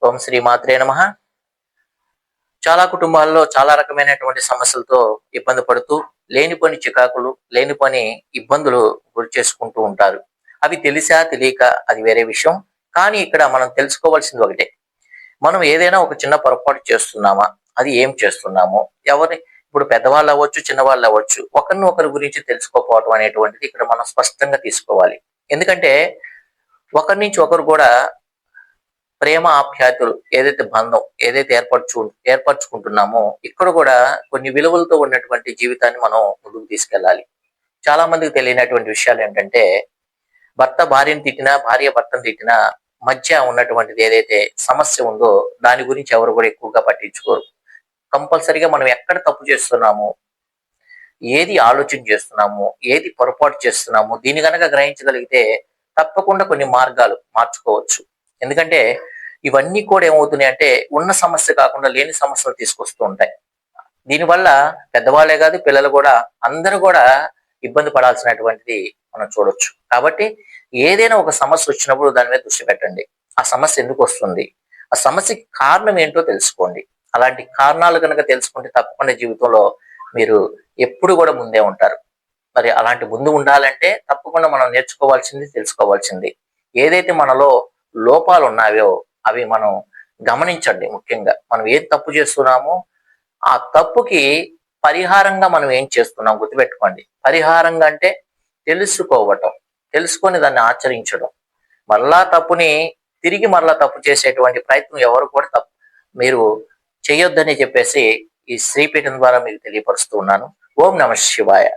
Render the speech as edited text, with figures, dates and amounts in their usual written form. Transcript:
ఓం శ్రీ మాత్రే నమః. చాలా కుటుంబాల్లో చాలా రకమైనటువంటి సమస్యలతో ఇబ్బంది పడుతూ లేనిపోని చికాకులు, లేనిపోని ఇబ్బందులు గురి చేసుకుంటూ ఉంటారు. అవి తెలిసా తెలియక అది వేరే విషయం. కానీ ఇక్కడ మనం తెలుసుకోవాల్సింది ఒకటే. మనం ఏదైనా ఒక చిన్న పొరపాటు చేస్తున్నామా? అది ఏం చేస్తున్నాము? ఎవరిని ఇప్పుడు పెద్దవాళ్ళు అవ్వచ్చు, చిన్నవాళ్ళు అవ్వచ్చు. ఒకరిని ఒకరి గురించి తెలుసుకోకపోవడం అనేటువంటిది ఇక్కడ మనం స్పష్టంగా తీసుకోవాలి. ఎందుకంటే ఒకరి నుంచి ఒకరు కూడా ప్రేమ ఆప్యాయతలు ఏదైతే బంధం ఏదైతే ఏర్పరచుకుంటున్నామో ఇక్కడ కూడా కొన్ని విలువలతో ఉన్నటువంటి జీవితాన్ని మనం ముందుకు తీసుకెళ్ళాలి. చాలా మందికి తెలియనటువంటి విషయాలు ఏంటంటే భర్త భార్యను తిట్టినా, భార్య భర్తను తిట్టినా మధ్య ఉన్నటువంటిది ఏదైతే సమస్య ఉందో దాని గురించి ఎవరు కూడా ఎక్కువగా పట్టించుకోరు. కంపల్సరిగా మనం ఎక్కడ తప్పు చేస్తున్నాము, ఏది ఆలోచన చేస్తున్నాము, ఏది పొరపాటు చేస్తున్నాము, దీన్ని గనక గ్రహించగలిగితే తప్పకుండా కొన్ని మార్గాలు మార్చుకోవచ్చు. ఎందుకంటే ఇవన్నీ కూడా ఏమవుతున్నాయి అంటే ఉన్న సమస్య కాకుండా లేని సమస్యలు తీసుకొస్తూ ఉంటాయి. దీనివల్ల పెద్దవాళ్లే కాదు, పిల్లలు కూడా అందరూ కూడా ఇబ్బంది పడాల్సినటువంటిది మనం చూడొచ్చు. కాబట్టి ఏదైనా ఒక సమస్య వచ్చినప్పుడు దాని మీద దృష్టి పెట్టండి. ఆ సమస్య ఎందుకు వస్తుంది, ఆ సమస్యకి కారణం ఏంటో తెలుసుకోండి. అలాంటి కారణాలు కనుక తెలుసుకుంటే తప్పకుండా జీవితంలో మీరు ఎప్పుడు కూడా ముందే ఉంటారు. మరి అలాంటి ముందు ఉండాలంటే తప్పకుండా మనం నేర్చుకోవాల్సింది, తెలుసుకోవాల్సింది ఏదైతే మనలో లోపాలు ఉన్నాయో అవి మనం గమనించండి. ముఖ్యంగా మనం ఏం తప్పు చేస్తున్నామో ఆ తప్పుకి పరిహారంగా మనం ఏం చేస్తున్నాం గుర్తుపెట్టుకోండి. పరిహారంగా అంటే తెలుసుకోవటం, తెలుసుకొని దాన్ని ఆచరించడం. మళ్ళా తప్పుని తిరిగి మరలా తప్పు చేసేటువంటి ప్రయత్నం ఎవరు కూడా మీరు చేయొద్దని చెప్పేసి ఈ శ్రీపీఠం ద్వారా మీకు తెలియపరుస్తూ ఉన్నాను. ఓం నమః శివాయ.